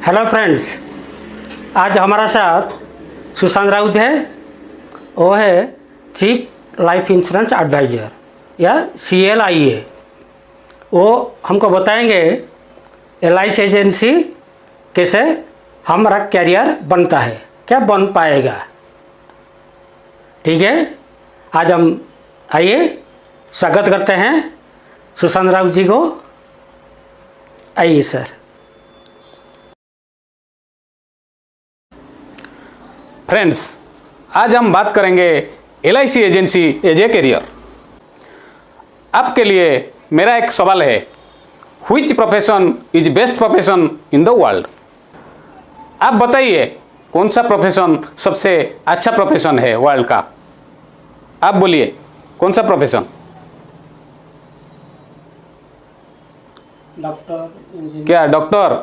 Hello friends, आज हमारा साथ सुशांत राउत है। वो है चीफ लाइफ इंश्योरेंस एडवाइज़र या CLIA। वो हमको बताएंगे LIC एजेंसी कैसे हमारा कैरियर बनता है, क्या बन पाएगा। ठीक है, आज हम आइए स्वागत करते हैं सुशांत राउत जी को। आइए सर। फ्रेंड्स, आज हम बात करेंगे LIC agency as a career. आपके लिए मेरा एक सवाल है, which profession is best profession in the world. आप बताइए कौन सा प्रोफेशन सबसे अच्छा प्रोफेशन है वर्ल्ड का। आप बोलिए कौन सा प्रोफेशन। डॉक्टर, क्या डॉक्टर,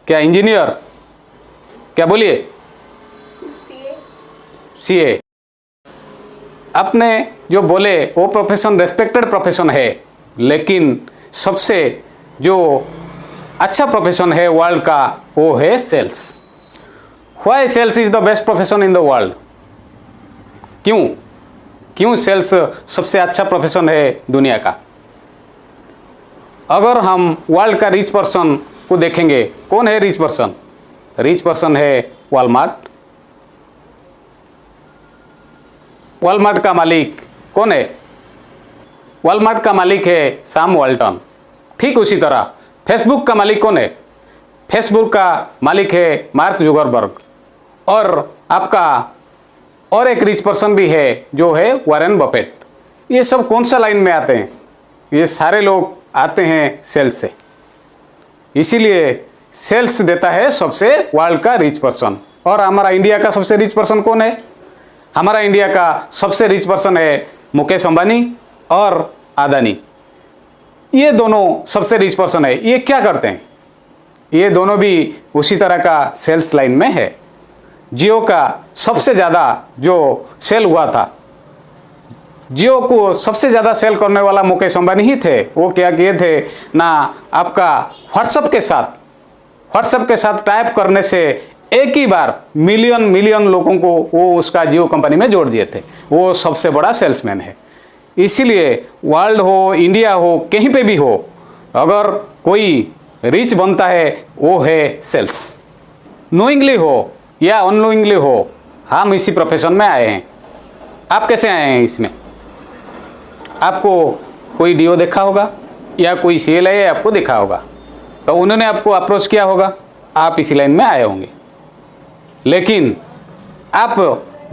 क्या इंजीनियर, क्या बोलिए। CA। आपने जो बोले वो प्रोफेशन रेस्पेक्टेड प्रोफेशन है, लेकिन सबसे जो अच्छा प्रोफेशन है वर्ल्ड का वो है sales. Why sales is the best profession in the world. क्यों सेल्स सबसे अच्छा प्रोफेशन है दुनिया का। अगर हम वर्ल्ड का रिच पर्सन को देखेंगे, कौन है रिच पर्सन। रिच पर्सन है वॉलमार्ट। वॉलमार्ट का मालिक कौन है। वॉलमार्ट का मालिक है सैम वॉल्टन। ठीक उसी तरह फेसबुक का मालिक कौन है। फेसबुक का मालिक है मार्क जुकरबर्ग। और आपका और एक रिच पर्सन भी है जो है वॉरेन बफेट। ये सब कौन सा लाइन में आते हैं। ये सारे लोग आते हैं सेल्स से। इसीलिए सेल्स देता है सबसे वर्ल्ड का रिच पर्सन। और हमारा इंडिया का सबसे रिच पर्सन कौन है। हमारा इंडिया का सबसे रिच पर्सन है मुकेश अंबानी और अदानी। ये दोनों सबसे रिच पर्सन है। ये क्या करते हैं। ये दोनों भी उसी तरह का सेल्स लाइन में है। जियो का सबसे ज़्यादा जो सेल हुआ था, जियो को सबसे ज़्यादा सेल करने वाला मुकेश अंबानी ही थे। वो क्या किए थे ना, आपका व्हाट्सएप के साथ टाइप करने से एक ही बार मिलियन लोगों को वो उसका जियो कंपनी में जोड़ दिए थे। वो सबसे बड़ा सेल्समैन है। इसीलिए वर्ल्ड हो, इंडिया हो, कहीं पे भी हो, अगर कोई रिच बनता है वो है सेल्स। नोइंगली हो या अननोइंगली हो, हम इसी प्रोफेशन में आए हैं। आप कैसे आए हैं इसमें। आपको कोई DO देखा होगा या कोई CLIA आपको देखा होगा, तो उन्होंने आपको अप्रोच किया होगा, आप इसी लाइन में आए होंगे। लेकिन आप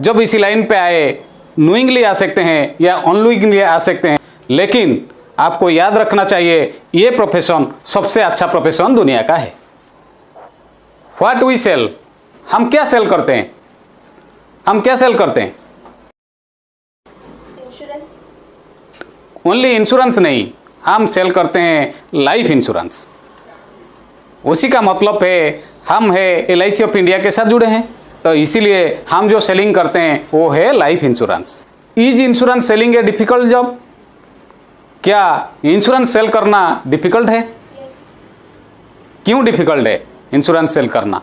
जब इसी लाइन पे आए, नोइंगली आ सकते हैं या अननोइंगली आ सकते हैं, लेकिन आपको याद रखना चाहिए ये प्रोफेशन सबसे अच्छा प्रोफेशन दुनिया का है। व्हाट वी सेल, हम क्या सेल करते हैं। हम क्या सेल करते हैं। ओनली इंश्योरेंस नहीं, हम सेल करते हैं लाइफ इंश्योरेंस। उसी का मतलब है हम है LIC ऑफ इंडिया के साथ जुड़े हैं, तो इसीलिए हम जो सेलिंग करते हैं वो है life insurance. Is insurance selling a difficult job. क्या इंश्योरेंस सेल करना डिफिकल्ट है। क्यों डिफिकल्ट है इंश्योरेंस सेल करना।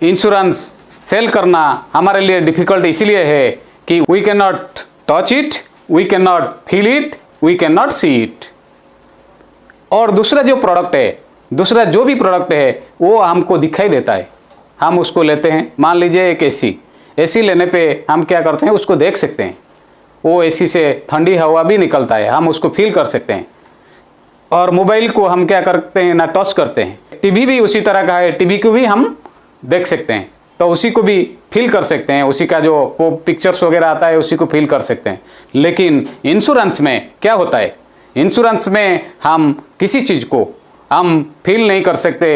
इंश्योरेंस सेल करना हमारे लिए डिफिकल्ट इसलिए है कि we can not touch it, we can not feel it, we can not see it. और दूसरा जो भी प्रोडक्ट है वो हमको दिखाई देता है, हम उसको लेते हैं। मान लीजिए एक AC लेने पे हम क्या करते हैं, उसको देख सकते हैं। वो AC से ठंडी हवा भी निकलता है, हम उसको फील कर सकते हैं। और मोबाइल को हम क्या करते हैं ना, टच करते हैं। TV भी उसी तरह का है, TV को भी हम देख सकते हैं, तो उसी को भी फील कर सकते हैं। उसी का जो वो पिक्चर्स वगैरह आता है उसी को फील कर सकते हैं। लेकिन इंश्योरेंस में क्या होता है, इंश्योरेंस में हम किसी चीज़ को हम फील नहीं कर सकते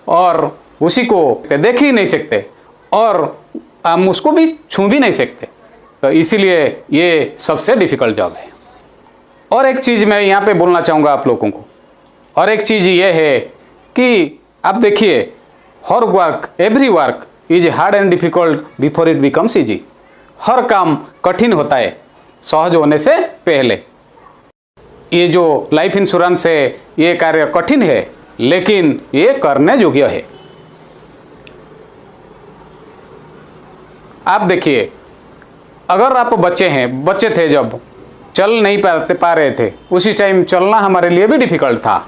और उसी को देख ही नहीं सकते और हम उसको भी छू भी नहीं सकते। तो इसीलिए ये सबसे डिफ़िकल्ट जॉब है। और एक चीज़ मैं यहाँ पे बोलना चाहूँगा आप लोगों को। और एक चीज़ ये है कि आप देखिए, हर work, every work is hard and difficult before it becomes easy. हर काम कठिन होता है सहज होने से पहले। ये जो लाइफ इंश्योरेंस है ये कार्य कठिन है, लेकिन ये करने योग्य है। आप देखिए, अगर आप बच्चे थे जब चल नहीं पा रहे थे, उसी टाइम चलना हमारे लिए भी डिफिकल्ट था।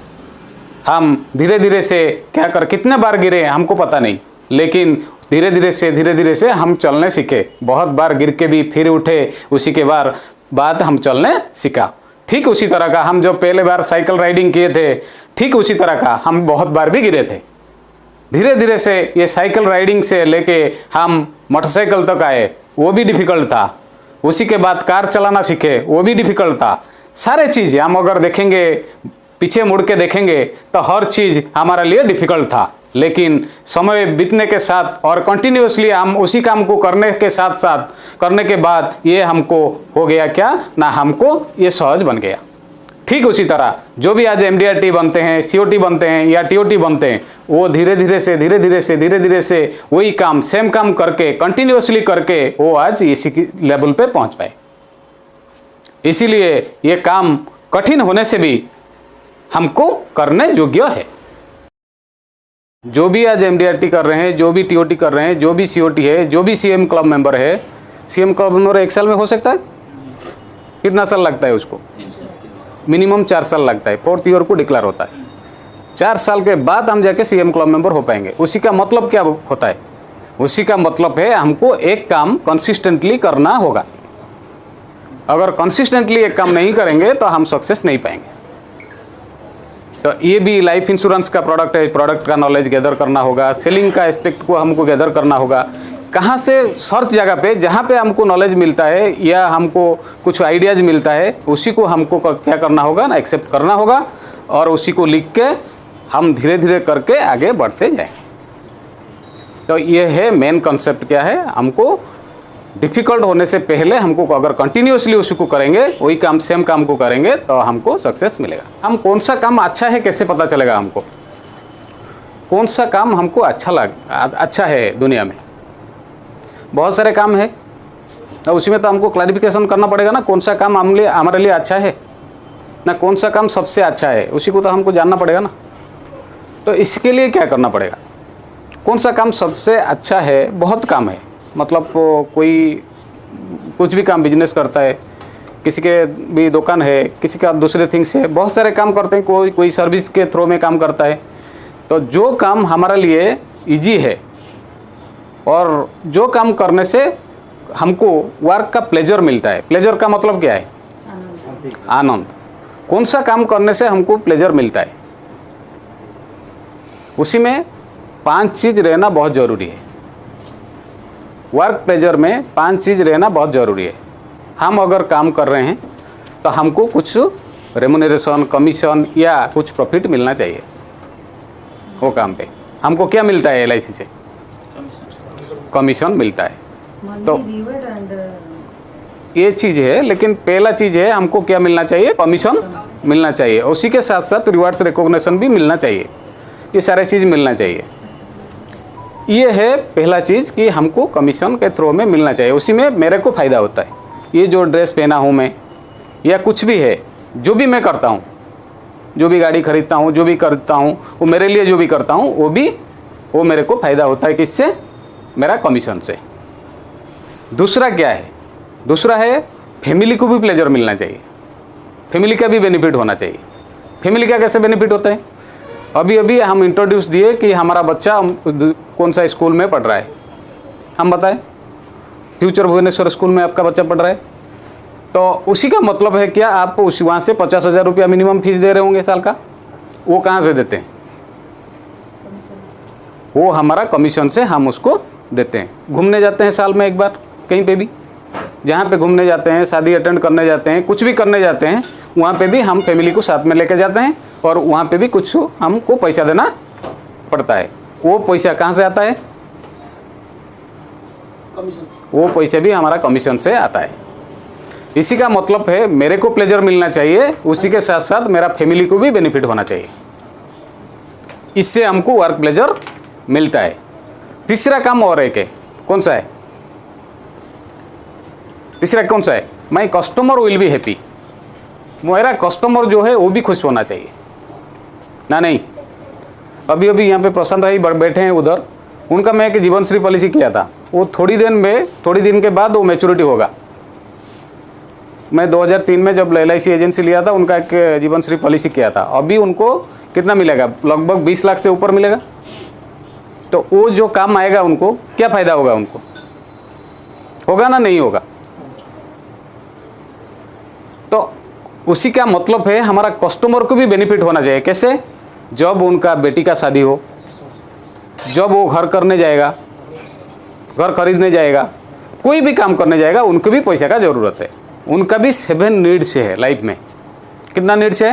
हम धीरे धीरे से कितने बार गिरे हमको पता नहीं, लेकिन धीरे धीरे से हम चलने सीखे। बहुत बार गिर के भी फिर उठे, उसी के बाद हम चलने सीखा। ठीक उसी तरह का हम जो पहले बार साइकिल राइडिंग किए थे, ठीक उसी तरह का हम बहुत बार भी गिरे थे। धीरे धीरे से ये साइकिल राइडिंग से लेके हम मोटरसाइकिल तक आए, वो भी डिफिकल्ट था। उसी के बाद कार चलाना सीखे, वो भी डिफिकल्ट था। सारे चीज़ हम अगर देखेंगे, पीछे मुड़ के देखेंगे तो हर चीज़ हमारे लिए डिफिकल्ट था। लेकिन समय बीतने के साथ और कंटिन्यूसली हम उसी काम को करने के बाद ये हमको हो गया क्या ना, हमको ये सहज बन गया। ठीक उसी तरह जो भी आज MDRT बनते हैं, COT बनते हैं या TOT बनते हैं, वो धीरे धीरे से वही काम, सेम काम करके कंटिन्यूसली करके वो आज इसी लेवल पे पहुंच पाए। इसीलिए ये काम कठिन होने से भी हमको करने योग्य है। जो भी आज MDRT कर रहे हैं, जो भी TOT कर रहे हैं, जो भी COT है, जो भी CM क्लब मेंबर है, CM क्लब मेंबर 1 साल में हो सकता है? कितना साल लगता है उसको? मिनिमम 4 साल लगता है। 4th ईयर को डिक्लेयर होता है। 4 साल के बाद हम जाके CM क्लब मेंबर हो पाएंगे। उसी का मतलब क्या होता है? उसी का मतलब है हमको एक काम कंसिस्टेंटली करना होगा। अगर कंसिस्टेंटली एक काम नहीं करेंगे तो हम सक्सेस नहीं पाएंगे। तो ये भी लाइफ इंश्योरेंस का प्रोडक्ट है। प्रोडक्ट का नॉलेज गैदर करना होगा, सेलिंग का एस्पेक्ट को हमको गैदर करना होगा। कहाँ से सर्च जगह पे जहाँ पे हमको नॉलेज मिलता है या हमको कुछ आइडियाज़ मिलता है, उसी को हमको क्या करना होगा ना, एक्सेप्ट करना होगा और उसी को लिख के हम धीरे धीरे करके आगे बढ़ते जाएंगे। तो ये है मेन कॉन्सेप्ट। क्या है, हमको डिफ़िकल्ट होने से पहले हमको अगर कंटिन्यूसली उसी को करेंगे, वही काम सेम काम को करेंगे तो हमको सक्सेस मिलेगा। हम कौन सा काम अच्छा है कैसे पता चलेगा हमको? कौन सा काम हमको अच्छा है दुनिया में? बहुत सारे काम है, तो उसी में तो हमको क्लैरिफिकेशन करना पड़ेगा ना, कौन सा काम हमारे लिए अच्छा है ना, कौन सा काम सबसे अच्छा है, उसी को तो हमको जानना पड़ेगा ना। तो इसके लिए क्या करना पड़ेगा? कौन सा काम सबसे अच्छा है? बहुत काम है, मतलब कोई कुछ भी काम बिजनेस करता है, किसी के भी दुकान है, किसी का दूसरे थिंग्स है, बहुत सारे काम करते हैं, कोई सर्विस के थ्रू में काम करता है। तो जो काम हमारे लिए इजी है और जो काम करने से हमको वर्क का प्लेजर मिलता है। प्लेजर का मतलब क्या है? आनंद। कौन सा काम करने से हमको प्लेजर मिलता है? उसी में 5 चीज़ रहना बहुत ज़रूरी है। वर्क प्लेजर में 5 चीज़ रहना बहुत ज़रूरी है। हम अगर काम कर रहे हैं तो हमको कुछ रेमुनरेशन, कमीशन या कुछ प्रॉफिट मिलना चाहिए। वो काम पे हमको क्या मिलता है? LIC से कमीशन मिलता है। तो ये चीज़ है, लेकिन पहला चीज़ है हमको क्या मिलना चाहिए? कमीशन मिलना चाहिए। उसी के साथ साथ रिवार्ड्स, रिकॉग्निशन भी मिलना चाहिए। ये सारे चीज़ मिलना चाहिए। ये है पहला चीज़ कि हमको कमीशन के थ्रू में मिलना चाहिए। उसी में मेरे को फ़ायदा होता है। ये जो ड्रेस पहना हूँ मैं या कुछ भी है, जो भी मैं करता हूँ, जो भी गाड़ी खरीदता हूँ, जो भी करता हूँ, वो मेरे लिए जो भी करता हूँ वो मेरे को फ़ायदा होता है। किससे? मेरा कमीशन से। दूसरा क्या है? दूसरा है फैमिली को भी प्लेजर मिलना चाहिए। फैमिली का भी बेनिफिट होना चाहिए। फैमिली का कैसे बेनिफिट होता है? अभी हम इंट्रोड्यूस दिए कि हमारा बच्चा कौन सा स्कूल में पढ़ रहा है, हम बताएं। फ्यूचर भुवनेश्वर स्कूल में आपका बच्चा पढ़ रहा है, तो उसी का मतलब है क्या, आप वहाँ से 50,000 रुपया मिनिमम फीस दे रहे होंगे साल का। वो कहाँ से देते हैं? वो हमारा कमीशन से हम उसको देते हैं। घूमने जाते हैं साल में एक बार कहीं पे भी, जहाँ पे घूमने जाते हैं, शादी अटेंड करने जाते हैं, कुछ भी करने जाते हैं, वहाँ पे भी हम फैमिली को साथ में लेके जाते हैं और वहाँ पे भी कुछ हमको पैसा देना पड़ता है। वो पैसा कहाँ से आता है? वो पैसे भी हमारा कमीशन से आता है। इसी का मतलब है मेरे को प्लेजर मिलना चाहिए, उसी के साथ साथ मेरा फैमिली को भी बेनिफिट होना चाहिए। इससे हमको वर्क प्लेजर मिलता है। तीसरा काम और एक है, कौन सा है? तीसरा कौन सा है? My customer will be happy. मेरा कस्टमर जो है वो भी खुश होना चाहिए ना, नहीं? अभी अभी यहाँ पे प्रशांत भाई बैठे हैं उधर, उनका मैं एक जीवन श्री पॉलिसी किया था, वो थोड़ी दिन के बाद वो मैच्योरिटी होगा। मैं 2003 में जब LIC एजेंसी लिया था, उनका एक जीवन श्री पॉलिसी किया था। अभी उनको कितना मिलेगा? लगभग 20 लाख से ऊपर मिलेगा। तो वो जो काम आएगा उनको क्या फ़ायदा होगा? उनको होगा ना, नहीं होगा? तो उसी का मतलब है हमारा कस्टमर को भी बेनिफिट होना चाहिए। कैसे? जब उनका बेटी का शादी हो, जब वो घर करने जाएगा, घर खरीदने जाएगा, कोई भी काम करने जाएगा, उनको भी पैसे का ज़रूरत है। उनका भी 7 नीड्स है लाइफ में। कितना नीड्स है?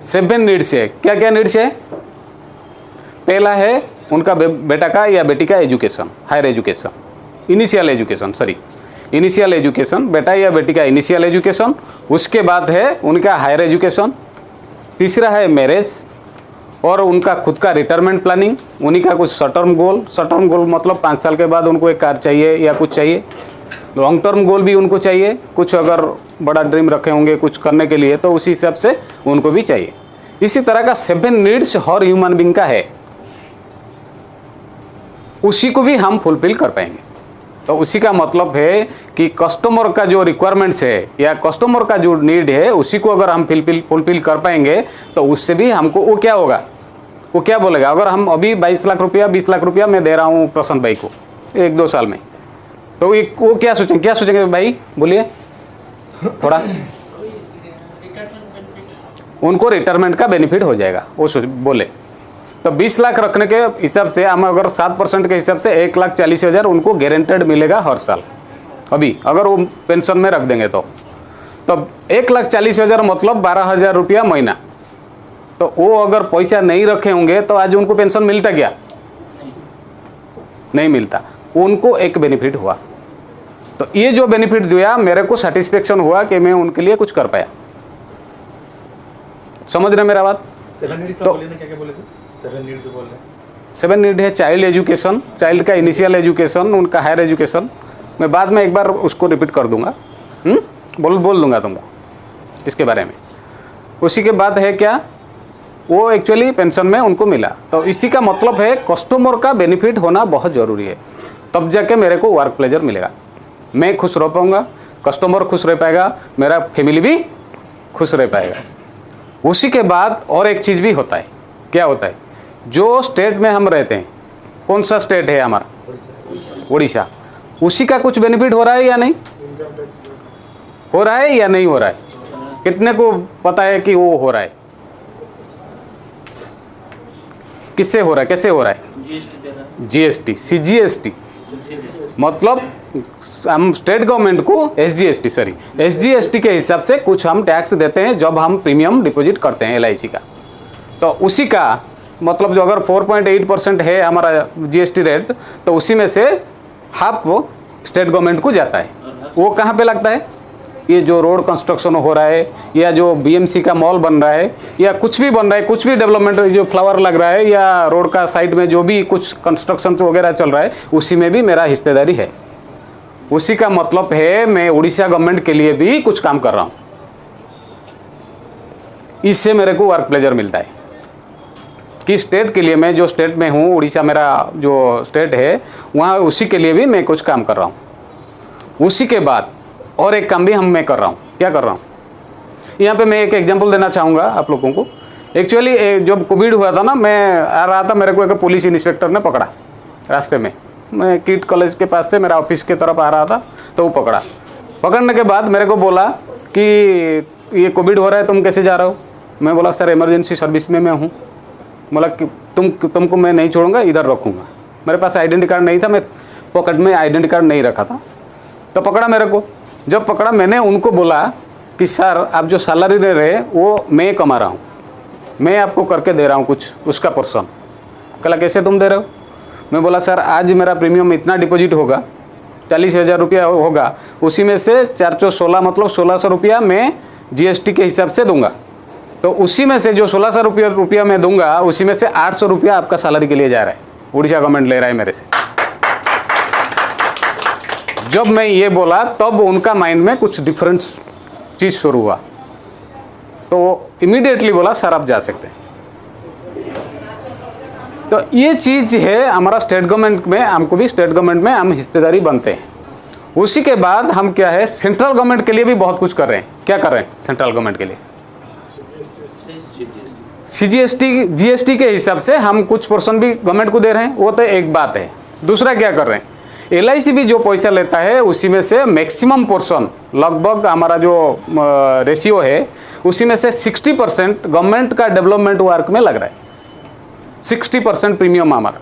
7 नीड्स है। क्या क्या नीड्स है? पहला है उनका बेटा का या बेटी का education, higher education, initial education, बेटा या बेटी का इनिशियल एजुकेशन। उसके बाद है उनका हायर एजुकेशन। तीसरा है मैरिज और उनका खुद का रिटायरमेंट प्लानिंग, उन्हीं का कुछ शॉर्ट टर्म गोल मतलब 5 साल के बाद उनको एक कार चाहिए या कुछ चाहिए। लॉन्ग टर्म गोल भी उनको चाहिए, कुछ अगर बड़ा ड्रीम रखे होंगे कुछ करने के लिए तो उसी हिसाब से उनको भी चाहिए। इसी तरह का 7 नीड्स हर ह्यूमन बीइंग का है, उसी को भी हम फुलफिल कर पाएंगे। तो उसी का मतलब है कि कस्टमर का जो रिक्वायरमेंट्स है या कस्टमर का जो नीड है, उसी को अगर हम फुलफिल कर पाएंगे तो उससे भी हमको वो क्या होगा, वो क्या बोलेगा? अगर हम अभी 22 लाख रुपया 20 लाख रुपया मैं दे रहा हूँ प्रशांत भाई को 1-2 साल में, तो वो क्या सोचेंगे भाई? बोलिए थोड़ा। उनको रिटायरमेंट का बेनिफिट हो जाएगा, वो बोले। तो 20 लाख रखने के हिसाब से हम अगर 7% के हिसाब से 1,40,000 उनको गारंटेड मिलेगा हर साल। अभी अगर वो पेंशन में रख देंगे तो 1,40,000 मतलब 12,000 रुपया महीना। तो वो अगर पैसा नहीं रखे होंगे तो आज उनको पेंशन मिलता क्या? नहीं मिलता। उनको एक बेनिफिट हुआ। तो ये जो बेनिफिट दिया, मेरे को सेटिस्फेक्शन हुआ कि मैं उनके लिए कुछ कर पाया। समझ रहे मेरा बात? 7 नीड तो बोले ना, क्या बोले थे? 7 नीड जो बोल रहे 7 नीड है चाइल्ड एजुकेशन, चाइल्ड का इनिशियल एजुकेशन, उनका हायर एजुकेशन। मैं बाद में एक बार उसको रिपीट कर दूंगा, बोल दूंगा तुमको इसके बारे में। उसी के बाद है क्या, वो एक्चुअली पेंशन में उनको मिला। तो इसी का मतलब है कस्टमर का बेनिफिट होना बहुत ज़रूरी है, तब जाके मेरे को वर्क प्लेजर मिलेगा। मैं खुश रह पाऊँगा, कस्टमर खुश रह पाएगा, मेरा फैमिली भी खुश रह पाएगा। उसी के बाद और एक चीज़ भी होता है। क्या होता है? जो स्टेट में हम रहते हैं, कौन सा स्टेट है हमारा? उड़ीसा। उसी का कुछ बेनिफिट हो रहा है या नहीं हो रहा है? या नहीं हो रहा है? कितने को पता है कि वो हो रहा है? किससे हो रहा है, कैसे हो रहा है? GST, CGST मतलब हम स्टेट गवर्नमेंट को SGST के हिसाब से कुछ हम टैक्स देते हैं जब हम प्रीमियम डिपॉजिट करते हैं LIC का। तो उसी का मतलब जो अगर 4.8% है हमारा GST रेट, तो उसी में से हाफ वो स्टेट गवर्नमेंट को जाता है। वो कहाँ पे लगता है? ये जो रोड कंस्ट्रक्शन हो रहा है या जो BMC का मॉल बन रहा है या कुछ भी बन रहा है, कुछ भी डेवलपमेंट, जो फ्लावर लग रहा है या रोड का साइड में जो भी कुछ कंस्ट्रक्शन वगैरह चल रहा है, उसी में भी मेरा हिस्सेदारी है। उसी का मतलब है मैं उड़ीसा गवर्नमेंट के लिए भी कुछ काम कर रहा हूँ। इससे मेरे को वर्क प्लेजर मिलता है कि स्टेट के लिए, मैं जो स्टेट में हूँ, उड़ीसा मेरा जो स्टेट है, वहाँ उसी के लिए भी मैं कुछ काम कर रहा हूँ। उसी के बाद और एक काम भी मैं कर रहा हूँ। क्या कर रहा हूँ? यहाँ पे मैं एक एग्जांपल देना चाहूँगा आप लोगों को। एक्चुअली जब कोविड हुआ था ना, मैं आ रहा था, मेरे को एक पुलिस इंस्पेक्टर ने पकड़ा रास्ते में। मैं किट कॉलेज के पास से मेरा ऑफिस के तरफ आ रहा था, तो वो पकड़ने के बाद मेरे को बोला कि ये कोविड हो रहा है, तुम कैसे जा रहे हो? मैं बोला सर इमरजेंसी सर्विस में मैं हूँ। बोला कि तुमको मैं नहीं छोड़ूंगा, इधर रखूँगा। मेरे पास आइडेंटी कार्ड नहीं था, मैं पॉकेट में आइडेंटी कार्ड नहीं रखा था, तो पकड़ा मेरे को। जब पकड़ा, मैंने उनको बोला कि सर आप जो सैलरी दे रहे वो मैं कमा रहा हूँ, मैं आपको करके दे रहा हूँ कुछ उसका पर्सन। कहा कैसे तुम दे रहे हो? मैं बोला सर आज मेरा प्रीमियम इतना डिपॉजिट होगा, 40,000 रुपया होगा, उसी में से 416 मतलब 1,600 रुपया मैं GST के हिसाब से दूंगा। तो उसी में से जो 1,600 रुपया मैं दूंगा, उसी में से 800 रुपया आपका सैलरी के लिए जा रहा है, उड़ीसा गवर्नमेंट ले रहा है मेरे से। जब मैं ये बोला तब उनका माइंड में कुछ डिफरेंट चीज़ शुरू हुआ, तो इमीडिएटली बोला सर आप जा सकते हैं। तो ये चीज़ है हमारा स्टेट गवर्नमेंट में, हमको भी स्टेट गवर्नमेंट में हम हिस्सेदारी बनते हैं। उसी के बाद हम क्या है सेंट्रल गवर्नमेंट के लिए भी बहुत कुछ कर रहे हैं। क्या कर रहे हैं सेंट्रल गवर्नमेंट के लिए? CGST GST के हिसाब से हम कुछ पोर्शन भी गवर्नमेंट को दे रहे हैं, वो तो एक बात है। दूसरा क्या कर रहे हैं, LIC भी जो पैसा लेता है उसी में से मैक्सिमम पोर्शन, लगभग हमारा जो रेशियो है उसी में से 60% गवर्नमेंट का डेवलपमेंट वर्क में लग रहा है। 60% प्रीमियम हमारा।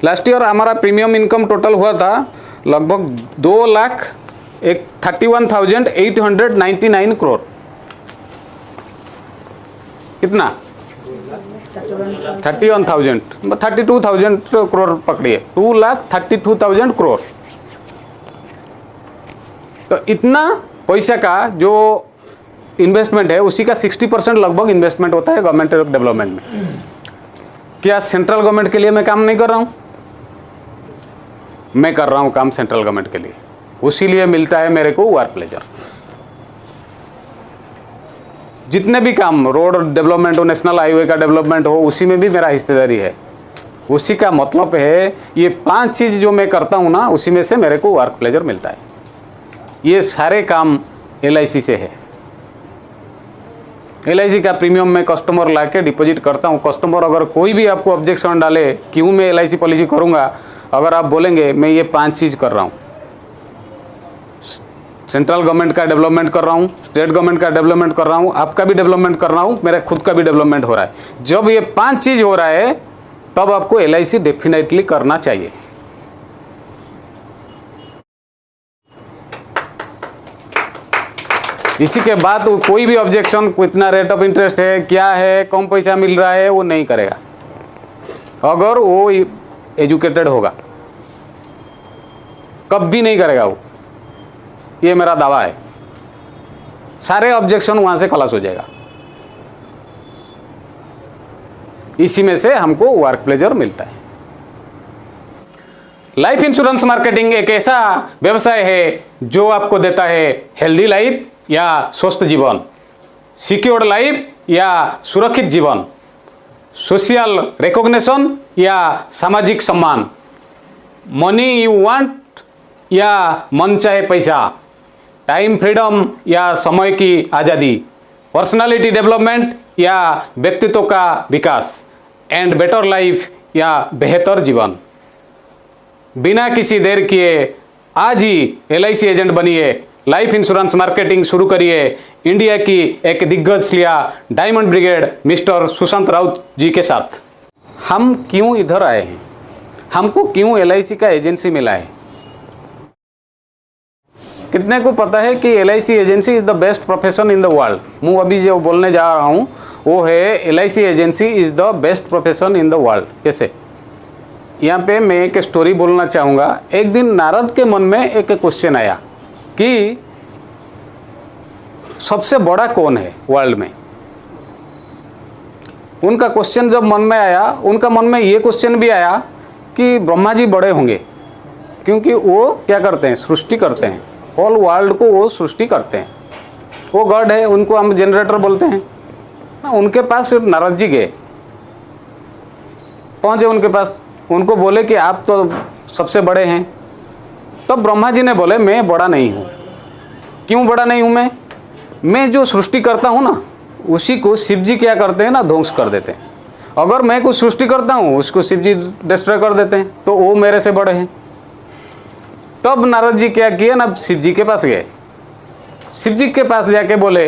लास्ट ईयर हमारा प्रीमियम इनकम टोटल हुआ था लगभग 2,31,899 करोड़। कितना? 31,000, 32,000 करोड़ पकड़िए, 2,32,000 करोड़। तो इतना पैसा का जो इन्वेस्टमेंट है उसी का 60% लगभग इन्वेस्टमेंट होता है गवर्नमेंट डेवलपमेंट में। क्या सेंट्रल गवर्नमेंट के लिए मैं काम नहीं कर रहा हूँ? मैं कर रहा हूँ काम सेंट्रल गवर्नमेंट के लिए, उसी लिए मिलता है मेरे को वर्क प्लेजर। जितने भी काम रोड डेवलपमेंट हो, नेशनल हाईवे का डेवलपमेंट हो, उसी में भी मेरा हिस्सेदारी है। उसी का मतलब है ये 5 चीज़ जो मैं करता हूँ ना, उसी में से मेरे को वर्क प्लेजर मिलता है। ये सारे काम LIC से है। LIC का प्रीमियम मैं कस्टमर ला के डिपोजिट करता हूँ। कस्टमर अगर कोई भी आपको ऑब्जेक्शन डाले क्यों मैं LIC पॉलिसी करूँगा, अगर आप बोलेंगे मैं ये 5 चीज़ कर रहा हूँ, सेंट्रल गवर्नमेंट का डेवलपमेंट कर रहा हूँ, स्टेट गवर्नमेंट का डेवलपमेंट कर रहा हूँ, आपका भी डेवलपमेंट कर रहा हूँ, मेरा खुद का भी डेवलपमेंट हो रहा है, जब ये 5 चीज़ हो रहा है तब आपको LIC डेफिनेटली करना चाहिए। इसी के बाद वो कोई भी ऑब्जेक्शन, कितना रेट ऑफ इंटरेस्ट है, क्या है, कम पैसा मिल रहा है, वो नहीं करेगा अगर वो एजुकेटेड होगा। कभी नहीं करेगा वो, ये मेरा दावा है। सारे ऑब्जेक्शन वहां से खलास हो जाएगा। इसी में से हमको वर्क प्लेजर मिलता है। लाइफ इंश्योरेंस मार्केटिंग एक ऐसा व्यवसाय है जो आपको देता है हेल्दी लाइफ या स्वस्थ जीवन, सिक्योर्ड लाइफ या सुरक्षित जीवन, सोशल रिकॉग्निशन या सामाजिक सम्मान, मनी यू वांट या मन चाहे पैसा, टाइम फ्रीडम या समय की आज़ादी, पर्सनालिटी डेवलपमेंट या व्यक्तित्व का विकास, एंड बेटर लाइफ या बेहतर जीवन। बिना किसी देर किए आज ही LIC एजेंट बनिए, लाइफ इंश्योरेंस मार्केटिंग शुरू करिए। इंडिया की एक दिग्गज लिया diamond brigade mister Sushant Raut ji के साथ। हम क्यों इधर आए हैं, हमको क्यों LIC का एजेंसी मिला है? कितने को पता है कि LIC agency is the best profession in the world? मैं अभी जो बोलने जा रहा हूँ वो है LIC agency is the best profession in the world. कैसे? यहाँ पे मैं एक स्टोरी बोलना चाहूँगा। एक दिन नारद के मन में एक क्वेश्चन आया कि सबसे बड़ा कौन है वर्ल्ड में। उनका क्वेश्चन जब मन में आया, उनका मन में ये क्वेश्चन भी आया कि ब्रह्मा जी बड़े होंगे, क्योंकि वो क्या करते हैं, सृष्टि करते हैं, होल वर्ल्ड को वो सृष्टि करते हैं, वो गॉड है, उनको हम जनरेटर बोलते हैं। उनके पास सिर्फ नारद जी गए, पहुँचे उनके पास, उनको बोले कि आप तो सबसे बड़े हैं। तब ब्रह्मा जी ने बोले मैं बड़ा नहीं हूँ। क्यों बड़ा नहीं हूँ? मैं जो सृष्टि करता हूँ ना, उसी को शिव जी क्या करते हैं ना, ध्वंस कर देते हैं। अगर मैं कुछ सृष्टि करता हूँ उसको शिव जी डिस्ट्रॉय कर देते हैं, तो वो मेरे से बड़े हैं। तब नारद जी क्या किए ना, शिव जी के पास गए। शिव जी के पास जाके बोले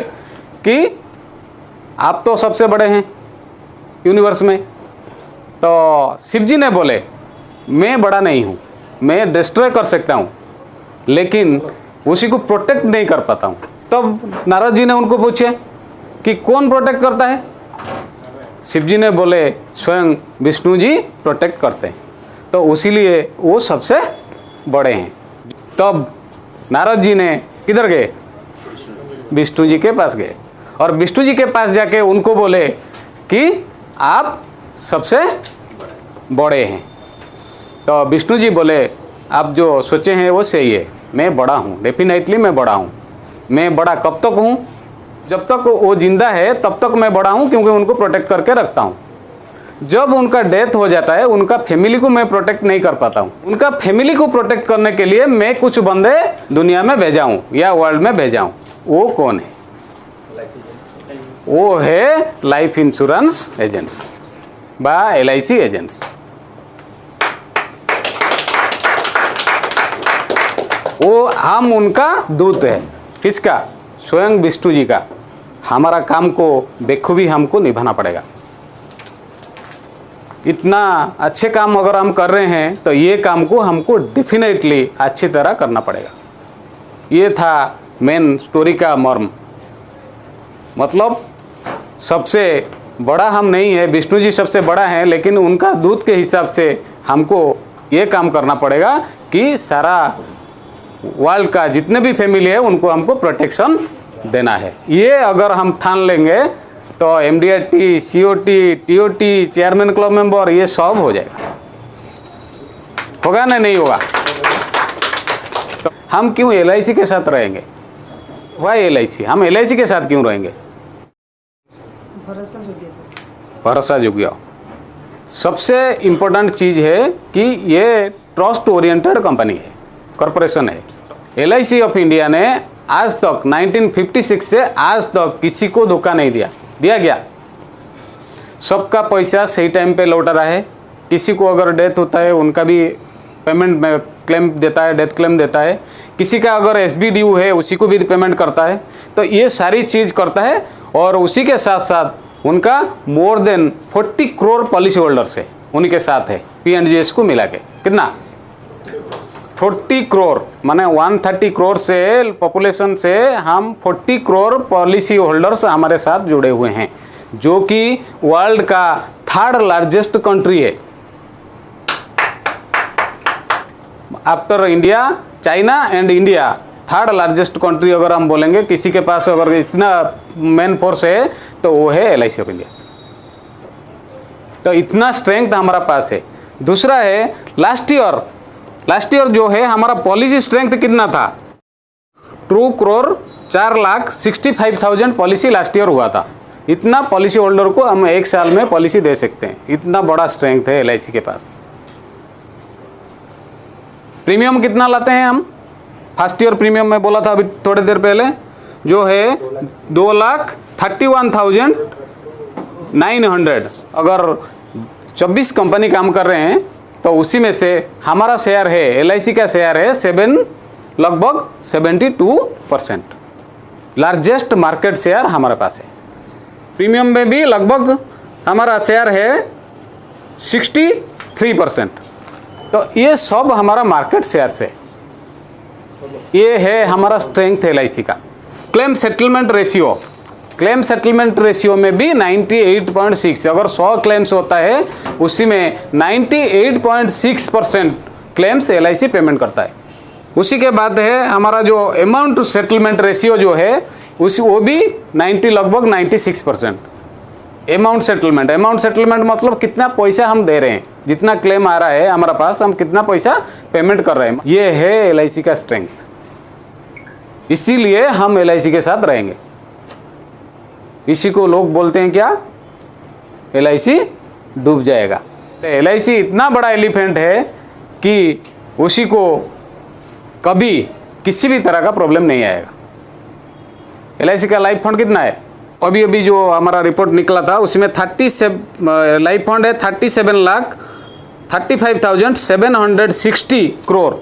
कि आप तो सबसे बड़े हैं यूनिवर्स में। तो शिव जी ने बोले मैं बड़ा नहीं हूँ, मैं डिस्ट्रॉय कर सकता हूँ लेकिन उसी को प्रोटेक्ट नहीं कर पाता हूँ। तब नारद जी ने उनको पूछे कि कौन प्रोटेक्ट करता है? शिव जी ने बोले स्वयं विष्णु जी प्रोटेक्ट करते हैं, तो उसीलिए वो सबसे बड़े हैं। तब नारद जी ने किधर गए? विष्णु जी के पास गए, और विष्णु जी के पास जाके उनको बोले कि आप सबसे बड़े हैं। तो विष्णु जी बोले आप जो सोचे हैं वो सही है, मैं बड़ा हूँ, डेफिनेटली मैं बड़ा हूँ। मैं बड़ा कब तक हूँ? जब तक वो जिंदा है तब तक मैं बड़ा हूँ, क्योंकि उनको प्रोटेक्ट करके रखता हूँ। जब उनका डेथ हो जाता है उनका फैमिली को मैं प्रोटेक्ट नहीं कर पाता हूँ। उनका फैमिली को प्रोटेक्ट करने के लिए मैं कुछ बंदे दुनिया में भेजा हूँ या वर्ल्ड में भेजा हूँ। वो कौन है? वो है लाइफ इंश्योरेंस एजेंट्स बा LIC एजेंट्स। वो हम उनका दूत है। किसका? स्वयं विष्णु जी का। हमारा काम को बेखूबी हमको निभाना पड़ेगा। इतना अच्छे काम अगर हम कर रहे हैं तो ये काम को हमको डेफिनेटली अच्छी तरह करना पड़ेगा। ये था मेन स्टोरी का मर्म। मतलब सबसे बड़ा हम नहीं है, विष्णु जी सबसे बड़ा है, लेकिन उनका दूत के हिसाब से हमको ये काम करना पड़ेगा कि सारा वर्ल्ड का जितने भी फैमिली है उनको हमको प्रोटेक्शन देना है। ये अगर हम ठान लेंगे तो MDRT, COT, TOT, chairman club member ये सब हो जाएगा। होगा ना? नहीं होगा? तो हम क्यों LIC के साथ रहेंगे? Y LIC? हम LIC के साथ क्यों रहेंगे? भरोसा जोग्य। सबसे इम्पोर्टेंट चीज़ है कि ये ट्रस्ट ओरिएंटेड कंपनी है, कॉरपोरेशन है। LIC ऑफ इंडिया ने आज तक 1956 से आज तक किसी को धोखा नहीं दिया गया। सबका पैसा सही टाइम पे लौटा रहा है। किसी को अगर डेथ होता है उनका भी पेमेंट में क्लेम देता है, डेथ क्लेम देता है। किसी का अगर SB ड्यू है उसी को भी पेमेंट करता है। तो ये सारी चीज़ करता है और उसी के साथ साथ उनका more than 40 crore policy holders है उनके साथ है। PNGS को मिला के कितना? 40 करोड़, माने 130 करोड़ से पॉपुलेशन से हम 40 करोड़ पॉलिसी होल्डर्स हमारे साथ जुड़े हुए हैं, जो कि वर्ल्ड का 3rd लार्जेस्ट कंट्री है after India. China and India 3rd largest country अगर हम बोलेंगे। किसी के पास अगर इतना मैन फोर्स है तो वो है LIC ऑफ इंडिया। तो इतना स्ट्रेंथ हमारा पास है। दूसरा है लास्ट ईयर जो है हमारा पॉलिसी स्ट्रेंथ कितना था? 2 करोड़ 4,65,000 पॉलिसी लास्ट ईयर हुआ था। इतना पॉलिसी होल्डर को हम एक साल में पॉलिसी दे सकते हैं। इतना बड़ा स्ट्रेंथ है LIC के पास। प्रीमियम कितना लाते हैं हम? फर्स्ट ईयर प्रीमियम में बोला था अभी थोड़ी देर पहले, जो है 2,31,900। अगर 24 कंपनी काम कर रहे हैं तो उसी में से हमारा शेयर है, LIC का शेयर है लगभग 72%। लार्जेस्ट मार्केट शेयर हमारे पास है। प्रीमियम में भी लगभग हमारा शेयर है 63%। तो ये सब हमारा मार्केट शेयर से, ये है हमारा स्ट्रेंथ LIC का। क्लेम सेटलमेंट रेशियो में भी 98.6। अगर 100 क्लेम्स होता है उसी में 98.6% क्लेम्स LIC पेमेंट करता है। उसी के बाद है हमारा जो अमाउंट सेटलमेंट रेशियो जो है वो भी लगभग 96%। अमाउंट सेटलमेंट मतलब कितना पैसा हम दे रहे हैं, जितना क्लेम आ रहा है हमारा पास, हम कितना पैसा पेमेंट कर रहे हैं। ये है LIC का स्ट्रेंथ। इसीलिए हम LIC के साथ रहेंगे। इसी को लोग बोलते हैं क्या? LIC डूब जाएगा। LIC इतना बड़ा एलिफेंट है कि उसी को कभी किसी भी तरह का प्रॉब्लम नहीं आएगा। LIC का लाइफ फंड कितना है? अभी जो हमारा रिपोर्ट निकला था उसमें 37 लाइफ फंड है 37,35,760 करोड़।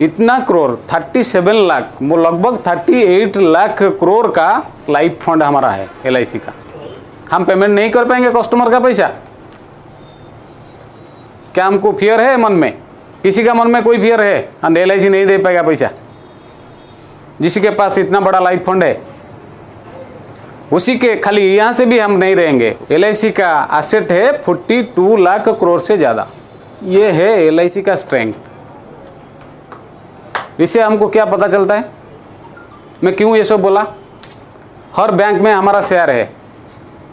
इतना करोड़ 37 लाख, वो लगभग 38 लाख करोड़ का लाइफ फंड हमारा है LIC का। हम पेमेंट नहीं कर पाएंगे कस्टमर का पैसा? क्या हमको फियर है मन में? किसी का मन में कोई फियर है? LIC नहीं दे पाएगा पैसा? जिसी के पास इतना बड़ा लाइफ फंड है उसी के खाली यहाँ से भी हम नहीं रहेंगे। LIC का एसेट है 42 लाख करोड़ से ज़्यादा। ये है LIC का स्ट्रेंथ। इससे हमको क्या पता चलता है? मैं क्यों ये सब बोला? हर बैंक में हमारा शेयर है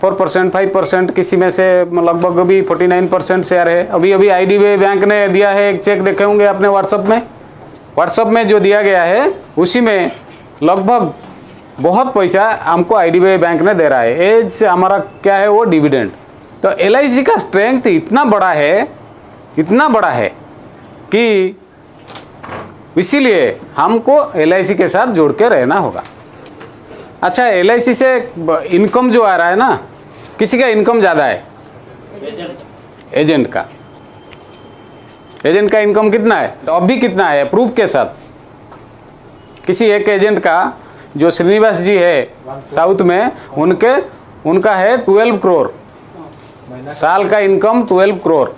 4%, 5%, किसी में से लगभग अभी 49% शेयर है। अभी IDBI बैंक ने दिया है एक चेक, देखे होंगे अपने व्हाट्सअप में जो दिया गया है उसी में लगभग बहुत पैसा हमको IDBI बैंक ने दे रहा है। एज हमारा क्या है वो डिविडेंड। तो LIC का स्ट्रेंथ इतना बड़ा है कि इसीलिए हमको LIC के साथ जुड़ के रहना होगा। अच्छा, LIC से इनकम जो आ रहा है ना, किसी का इनकम ज़्यादा है? एजेंट का इनकम कितना है? तो अभी कितना है? प्रूफ के साथ। किसी एक एजेंट का, जो श्रीनिवास जी है साउथ में, उनका है 12 करोड़ साल का इनकम, 12 करोड़।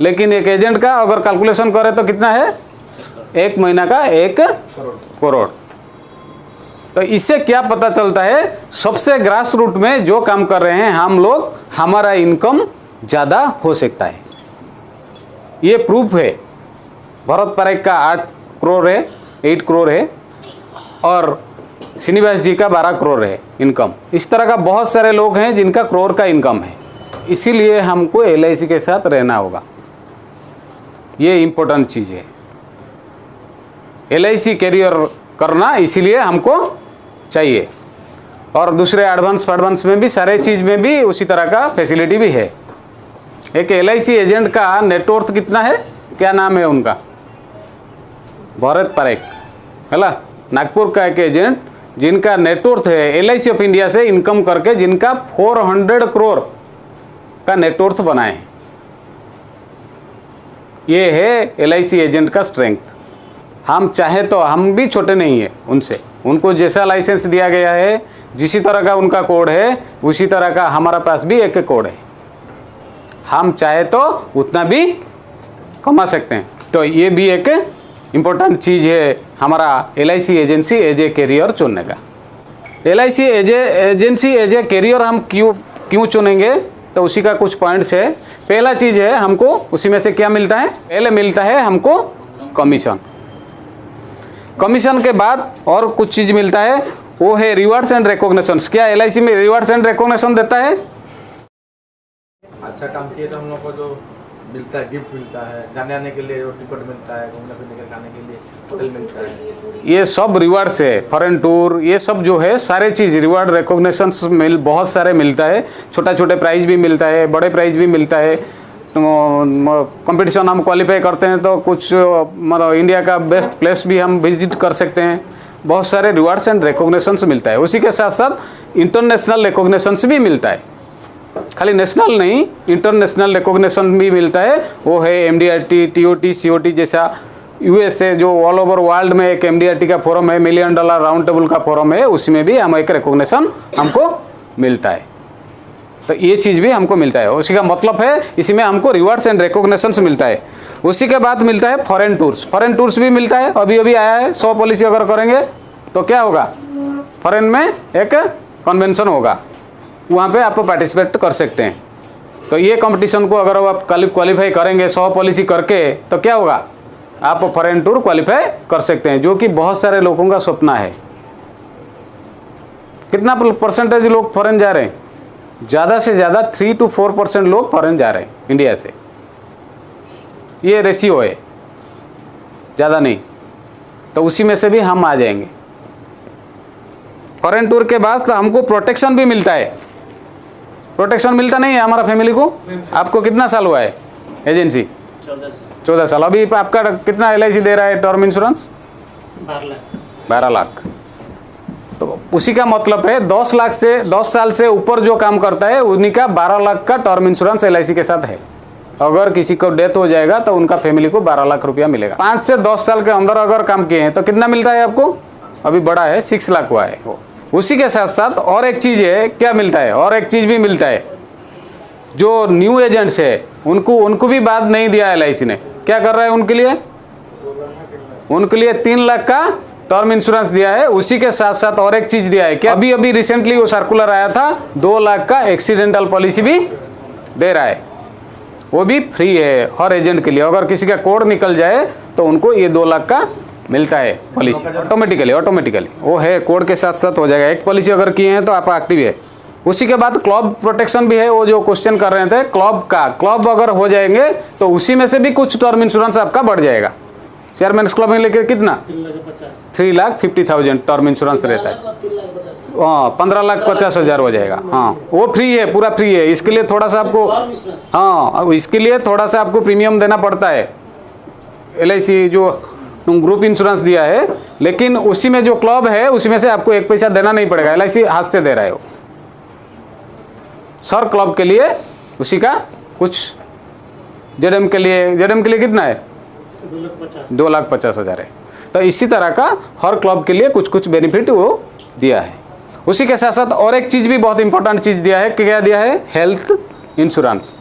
लेकिन एक एजेंट का अगर कैलकुलेशन करें तो कितना है? एक महीना का 1 करोड़। तो इससे क्या पता चलता है? सबसे ग्रास रूट में जो काम कर रहे हैं हम लोग, हमारा इनकम ज़्यादा हो सकता है। ये प्रूफ है। भरत पारेख का 8 करोड़ है, 8 करोड़ है, और श्रीनिवास जी का 12 करोड़ है इनकम। इस तरह का बहुत सारे लोग हैं जिनका करोड़ का इनकम है। इसीलिए हमको LIC के साथ रहना होगा। ये इम्पोर्टेंट चीज़ है। LIC कैरियर करना इसीलिए हमको चाहिए। और दूसरे एडवांस में भी, सारे चीज़ में भी उसी तरह का फैसिलिटी भी है। एक LIC एजेंट का नेटवर्थ कितना है? क्या नाम है उनका? भरत पारेख, है ना? नागपुर का एक एजेंट जिनका नेटवर्थ है LIC ऑफ इंडिया से इनकम करके, जिनका 400 करोड़ का नेटवर्थ बनाए हैं। ये है LIC एजेंट का स्ट्रेंथ। हम चाहे तो हम भी छोटे नहीं है उनसे। उनको जैसा लाइसेंस दिया गया है, जिसी तरह का उनका कोड है, उसी तरह का हमारा पास भी एक कोड है। हम चाहे तो उतना भी कमा सकते हैं। तो ये भी एक इम्पोर्टेंट चीज़ है हमारा LIC agency as a career चुनने का। LIC agency as a career हम क्यों चुनेंगे? तो उसी का कुछ पॉइंट्स है। पहला चीज़ है, हमको उसी में से क्या मिलता है? पहले मिलता है हमको कमीशन। कमीशन के बाद और कुछ चीज़ मिलता है, वो है रिवार्ड्स एंड रिकॉग्निशंस। क्या LIC में रिवार्ड्स एंड रिकॉग्निशन देता है? अच्छा काम किए तो हम लोग को जो मिलता है, गिफ्ट मिलता है, जाने आने के लिए टिकट मिलता है, घूमने फिरने के, खाने के लिए होटल मिलता है। ये सब रिवार्ड्स है। फॉरेन टूर, ये सब जो है सारे चीज़ रिवार्ड रिकॉग्निशंस बहुत सारे मिलता है। छोटे प्राइज़ भी मिलता है, बड़े प्राइज़ भी मिलता है। कंपटीशन हम क्वालिफाई करते हैं तो कुछ मतलब इंडिया का बेस्ट प्लेस भी हम विजिट कर सकते हैं। बहुत सारे रिवार्ड्स एंड रिकॉग्निशंस मिलता है। उसी के साथ साथ इंटरनेशनल रिकॉग्निशंस भी मिलता है। खाली नेशनल नहीं, इंटरनेशनल रिकॉग्निशन भी मिलता है। वो है MDRT, TOT, COT जैसा USA जो ऑल ओवर वर्ल्ड में एक MDRT का फोरम है, $1 मिलियन राउंड टेबल का फोरम है, उसमें भी हम एक रिकॉग्निशन हमको मिलता है। तो ये चीज़ भी हमको मिलता है। उसी का मतलब है इसमें हमको रिवार्ड्स एंड रिकॉग्निशंस मिलता है। उसी के बाद मिलता है फॉरेन टूर्स भी मिलता है। अभी आया है 100 पॉलिसी अगर करेंगे तो क्या होगा? फॉरेन में एक कन्वेंशन होगा, वहाँ पे आप पार्टिसिपेट कर सकते हैं। तो ये कंपटीशन को अगर आप क्वालिफाई करेंगे 100 पॉलिसी करके तो क्या होगा? आप फॉरेन टूर क्वालिफाई कर सकते हैं, जो कि बहुत सारे लोगों का सपना है। कितना परसेंटेज लोग फॉरेन जा रहे हैं? ज़्यादा से ज़्यादा 3 to 4% लोग फॉरेन जा रहे हैं इंडिया से। ये रेशियो है, ज़्यादा नहीं। तो उसी में से भी हम आ जाएंगे। फॉरेन टूर के बाद तो हमको प्रोटेक्शन भी मिलता है। प्रोटेक्शन मिलता नहीं है हमारा फैमिली को। आपको कितना साल हुआ है एजेंसी? 14 साल। अभी आपका कितना LIC दे रहा है टर्म इंश्योरेंस? 12 लाख। तो उसी का मतलब है 10 साल से ऊपर जो काम करता है उन्हीं का 12 लाख का टर्म इंश्योरेंस LIC के साथ है। अगर किसी को डेथ हो जाएगा तो उनका फैमिली को 12 लाख रुपया मिलेगा। 5 से 10 साल के अंदर अगर काम किए हैं तो कितना मिलता है आपको? अभी बड़ा है, 6 लाख हुआ है वो। उसी के साथ साथ और एक चीज़ है, क्या मिलता है? और एक चीज़ भी मिलता है, जो न्यू एजेंट्स है उनको भी बात नहीं दिया LIC ने। क्या कर रहा है उनके लिए 3 लाख का टर्म इंश्योरेंस दिया है। उसी के साथ साथ और एक चीज़ दिया है, क्या अभी रिसेंटली वो सर्कुलर आया था, 2 लाख का एक्सीडेंटल पॉलिसी भी दे रहा है। वो भी फ्री है हर एजेंट के लिए। अगर किसी का कोड निकल जाए तो उनको ये 2 लाख का मिलता है पॉलिसी ऑटोमेटिकली। वो है कोड के साथ साथ हो जाएगा। एक पॉलिसी अगर किए हैं तो आप एक्टिव है। उसी के बाद क्लब प्रोटेक्शन भी है। वो जो क्वेश्चन कर रहे थे क्लब अगर हो जाएंगे तो उसी में से भी कुछ टर्म इंश्योरेंस आपका बढ़ जाएगा। चेयरमैन क्लब में लेकर कितना? 3,50,000 टर्म इंश्योरेंस रहता है। 15,50,000 हो जाएगा। हाँ, वो फ्री है, पूरा फ्री है। इसके लिए थोड़ा सा आपको, हाँ, इसके लिए थोड़ा सा आपको प्रीमियम देना पड़ता है। LIC जो ग्रुप इंश्योरेंस दिया है, लेकिन उसी में जो क्लब है उसी में से आपको 1 पैसा देना नहीं पड़ेगा। LIC हाथ से दे रहा है वो सर क्लब के लिए। उसी का कुछ जेडएम के लिए कितना है? 2,50,000 है। तो इसी तरह का हर क्लब के लिए कुछ कुछ बेनिफिट वो दिया है। उसी के साथ साथ और एक चीज़ भी बहुत इंपॉर्टेंट चीज़ दिया है। क्या दिया है? Health insurance.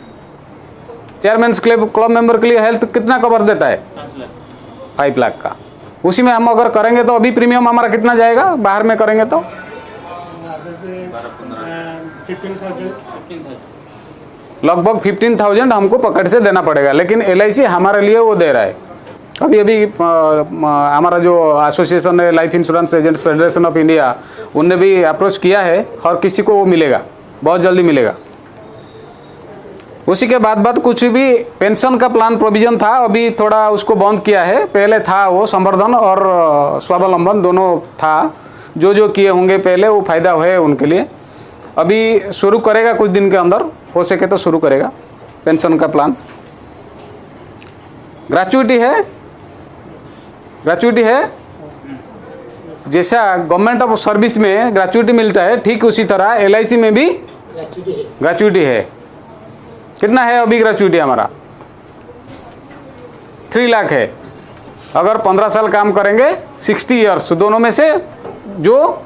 Chairman's club member के लिए हेल्थ कितना कवर देता है? 5 लाख का। उसी में हम अगर करेंगे तो अभी प्रीमियम हमारा कितना जाएगा? बाहर में करेंगे तो 15,000 लगभग 15,000 हमको पकड़ से देना पड़ेगा, लेकिन LIC हमारे लिए वो दे रहा है। अभी हमारा जो एसोसिएशन है life insurance agents federation of India, उनने भी अप्रोच किया है और किसी को वो मिलेगा, बहुत जल्दी मिलेगा। उसी के बाद कुछ भी पेंशन का प्लान प्रोविज़न था, अभी थोड़ा उसको बंद किया है। पहले था वो संवर्धन और स्वावलंबन दोनों था, जो किए होंगे पहले वो फ़ायदा है उनके लिए। अभी शुरू करेगा कुछ दिन के अंदर, हो सके तो शुरू करेगा पेंशन का प्लान। ग्रेचुइटी है जैसा गवर्नमेंट ऑफ सर्विस में ग्रेचुइटी मिलता है, ठीक उसी तरह LIC में भी ग्रेचुइटी है। कितना है अभी ग्रेचुइटी हमारा? 3 लाख है। अगर 15 साल काम करेंगे 60 ईयर्स, दोनों में से जो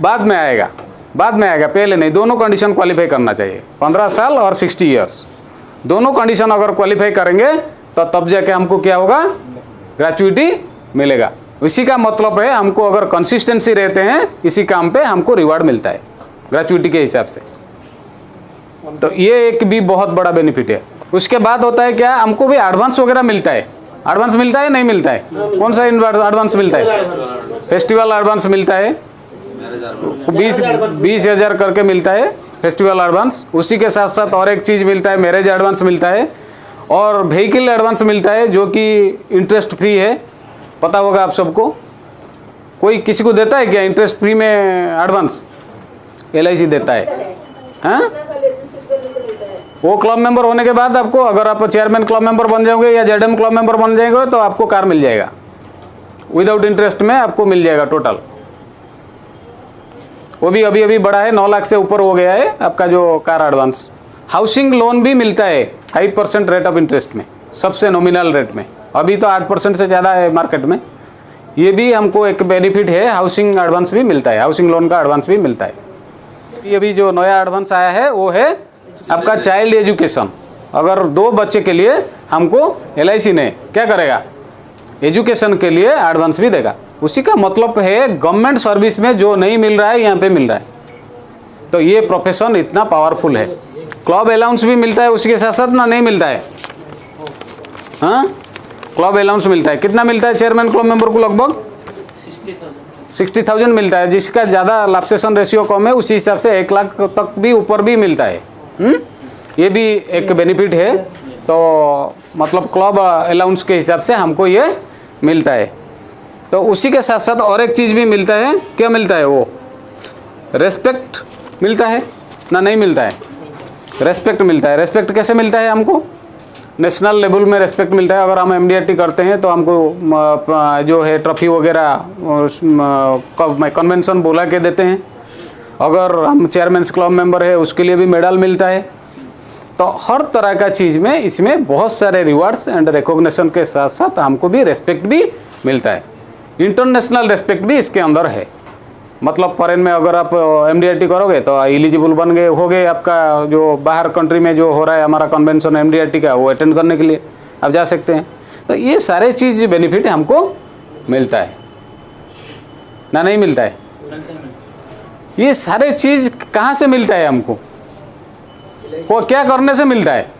बाद में आएगा, पहले नहीं। दोनों कंडीशन क्वालिफाई करना चाहिए, 15 साल और 60 ईयर्स दोनों कंडीशन अगर क्वालिफाई करेंगे तो तब जाके हमको क्या होगा? ग्रेचुइटी मिलेगा। इसी का मतलब है हमको अगर कंसिस्टेंसी रहते हैं इसी काम पे, हमको रिवार्ड मिलता है ग्रेचुइटी के हिसाब से। तो ये एक भी बहुत बड़ा बेनिफिट है। उसके बाद होता है क्या? हमको भी एडवांस वगैरह मिलता है। एडवांस मिलता है नहीं मिलता है? कौन सा एडवांस मिलता है? फेस्टिवल एडवांस मिलता है, 20,000 करके मिलता है फेस्टिवल एडवांस। उसी के साथ साथ और एक चीज़ मिलता है, मैरिज एडवांस मिलता है और व्हीकल एडवांस मिलता है, जो कि इंटरेस्ट फ्री है। पता होगा आप सबको। कोई किसी को देता है क्या इंटरेस्ट फ्री में एडवांस? LIC देता है। हाँ, वो क्लब मेंबर होने के बाद आपको, अगर आप चेयरमैन क्लब मेंबर बन जाओगे या ZM क्लब मेंबर बन जाएंगे तो आपको कार मिल जाएगा, विदाउट इंटरेस्ट में आपको मिल जाएगा टोटल। वो भी अभी बढ़ा है, 9 लाख से ऊपर हो गया है आपका जो कार एडवांस। हाउसिंग लोन भी मिलता है 5% रेट ऑफ इंटरेस्ट में, सबसे नॉमिनल रेट में। अभी तो 8% से ज़्यादा है मार्केट में। ये भी हमको एक बेनिफिट है, हाउसिंग एडवांस भी मिलता है, हाउसिंग लोन का एडवांस भी मिलता है। ये अभी जो नया एडवांस आया है वो है आपका चाइल्ड एजुकेशन। अगर 2 बच्चे के लिए हमको LIC ने क्या करेगा? एजुकेशन के लिए एडवांस भी देगा। उसी का मतलब है गवर्नमेंट सर्विस में जो नहीं मिल रहा है यहाँ पे मिल रहा है। तो ये प्रोफेशन इतना पावरफुल है। क्लब अलाउंस भी मिलता है उसी के साथ साथ ना, नहीं मिलता है? हाँ, क्लब अलाउंस मिलता है। कितना मिलता है चेयरमैन क्लब मेंबर को? लगभग 60,000 मिलता है। जिसका ज़्यादा लाप्सेशन रेशियो कम है उसी हिसाब से 1 लाख तक भी ऊपर भी मिलता है। ये भी एक बेनिफिट है। तो मतलब क्लब अलाउंस के हिसाब से हमको ये मिलता है। तो उसी के साथ साथ और एक चीज़ भी मिलता है। क्या मिलता है? वो रेस्पेक्ट मिलता है ना, नहीं मिलता है? रेस्पेक्ट मिलता है। रेस्पेक्ट कैसे मिलता है हमको? नेशनल लेवल में रेस्पेक्ट मिलता है। अगर हम MDRT करते हैं तो हमको जो है ट्रॉफी वगैरह कन्वेंशन बुला के देते हैं। अगर हम चेयरमैन्स क्लब मेंबर है उसके लिए भी मेडल मिलता है। तो हर तरह का चीज़ में इसमें बहुत सारे रिवार्ड्स एंड रिकॉग्निशन के साथ साथ हमको भी रेस्पेक्ट भी मिलता है। इंटरनेशनल रेस्पेक्ट भी इसके अंदर है। मतलब फॉरेन में अगर आप MDRT करोगे तो एलिजिबल बन गए हो गए, आपका जो बाहर कंट्री में जो हो रहा है हमारा कन्वेंशन MDRT का, वो अटेंड करने के लिए आप जा सकते हैं। तो ये सारे चीज़ बेनिफिट हमको मिलता है ना, नहीं मिलता है? ये सारे चीज़ कहाँ से मिलता है हमको? वो क्या करने से मिलता है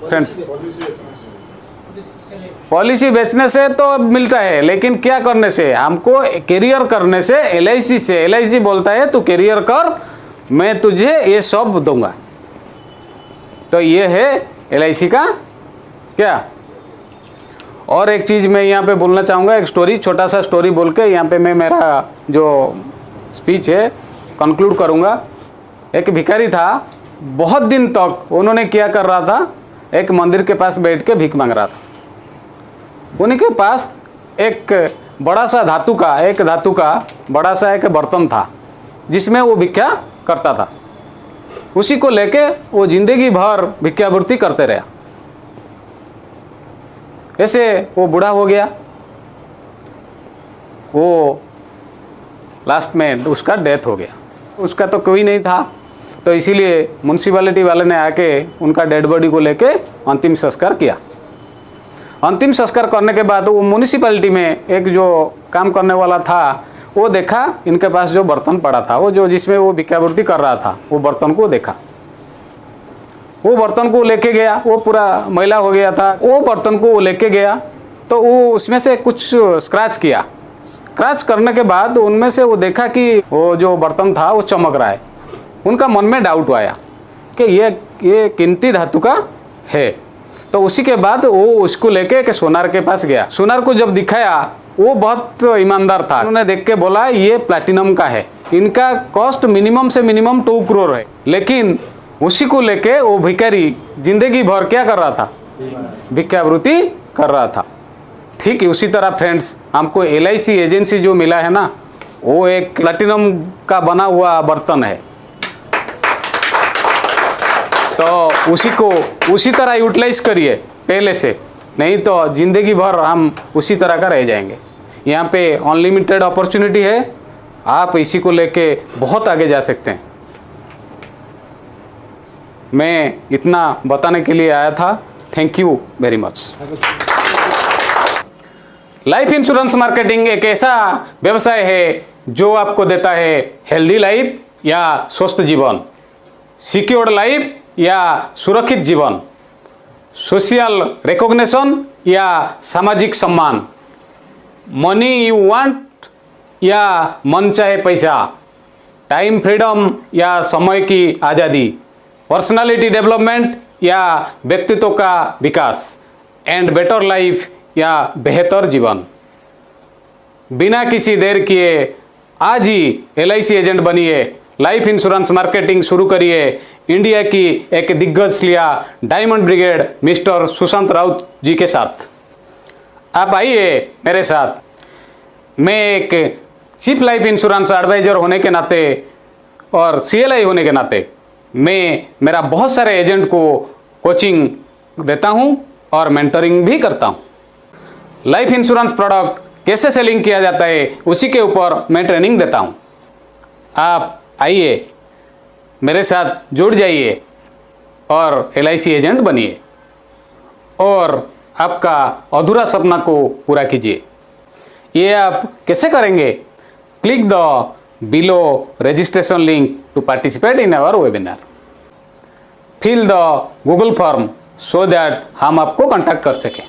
फ्रेंड्स? पॉलिसी बेचने से तो मिलता है, लेकिन क्या करने से? हमको करियर करने से, LIC से। LIC बोलता है तू करियर कर, मैं तुझे ये सब दूंगा। तो ये है LIC का क्या। और एक चीज़ मैं यहाँ पे बोलना चाहूँगा, एक स्टोरी, छोटा सा स्टोरी बोल के यहाँ पे मैं मेरा जो स्पीच है, कंक्लूड करूँगा। एक भिखारी था, बहुत दिन तक उन्होंने क्या कर रहा था, एक मंदिर के पास बैठ के भीख मांग रहा था। उनके पास एक बड़ा सा धातु का बड़ा सा एक बर्तन था जिसमें वो भिक्षा करता था। उसी को लेके वो जिंदगी भर भिक्षावृत्ति करते रहा। ऐसे वो बूढ़ा हो गया, वो लास्ट में उसका डेथ हो गया। उसका तो कोई नहीं था, तो इसीलिए म्यूनसिपैलिटी वाले ने आके उनका डेड बॉडी को लेके अंतिम संस्कार किया। अंतिम संस्कार करने के बाद वो म्यूनसिपैलिटी में एक जो काम करने वाला था, वो देखा इनके पास जो बर्तन पड़ा था, वो जो जिसमें वो भिक्षावृत्ति कर रहा था, वो बर्तन को देखा। वो बर्तन को लेके गया, वो पूरा मैला हो गया था। वो बर्तन को लेके गया तो वो उसमें से कुछ स्क्रैच किया। स्क्रैच करने के बाद उनमें से वो देखा कि वो जो बर्तन था वो चमक रहा है। उनका मन में डाउट आया कि ये कीमती धातु का है। तो उसी के बाद वो उसको लेके के सोनार के पास गया। सोनार को जब दिखाया, वो बहुत ईमानदार था। उन्होंने देख के बोला ये प्लैटिनम का है, इनका कॉस्ट मिनिमम से मिनिमम 2 करोड़ है। लेकिन उसी को लेके वो भिखारी जिंदगी भर क्या कर रहा था, भिक्षावृत्ति कर रहा था। ठीक है, उसी तरह फ्रेंड्स, हमको LIC एजेंसी जो मिला है ना, वो एक प्लैटिनम का बना हुआ बर्तन है। तो उसी को उसी तरह यूटिलाइज करिए पहले से, नहीं तो ज़िंदगी भर हम उसी तरह का रह जाएंगे। यहाँ पे अनलिमिटेड अपॉर्चुनिटी है, आप इसी को लेके बहुत आगे जा सकते हैं। मैं इतना बताने के लिए आया था। Thank you very much. Life insurance marketing एक ऐसा व्यवसाय है जो आपको देता है हेल्दी लाइफ या स्वस्थ जीवन, सिक्योर्ड लाइफ या सुरक्षित जीवन, सोशल रिकॉग्निशन या सामाजिक सम्मान, मनी यू वांट या मन चाहे पैसा, टाइम फ्रीडम या समय की आज़ादी, पर्सनालिटी डेवलपमेंट या व्यक्तित्व का विकास, एंड बेटर लाइफ या बेहतर जीवन। बिना किसी देर किए आज ही LIC एजेंट बनिए, लाइफ इंश्योरेंस मार्केटिंग शुरू करिए। इंडिया की एक दिग्गज लिया diamond brigade mister Sushant Raut ji के साथ। आप आइए मेरे साथ। मैं एक चीफ लाइफ इंश्योरेंस एडवाइजर होने के नाते और CLI होने के नाते मैं मेरा बहुत सारे एजेंट को कोचिंग देता हूं और मेंटरिंग भी करता हूं। लाइफ इंश्योरेंस प्रोडक्ट कैसे सेलिंग किया जाता है उसी के ऊपर मैं ट्रेनिंग देता हूं। आप आइए मेरे साथ जुड़ जाइए और LIC एजेंट बनिए और आपका अधूरा सपना को पूरा कीजिए। ये आप कैसे करेंगे? Click the below registration link to participate in our webinar. Fill the Google form so that हम आपको कांटेक्ट कर सकें।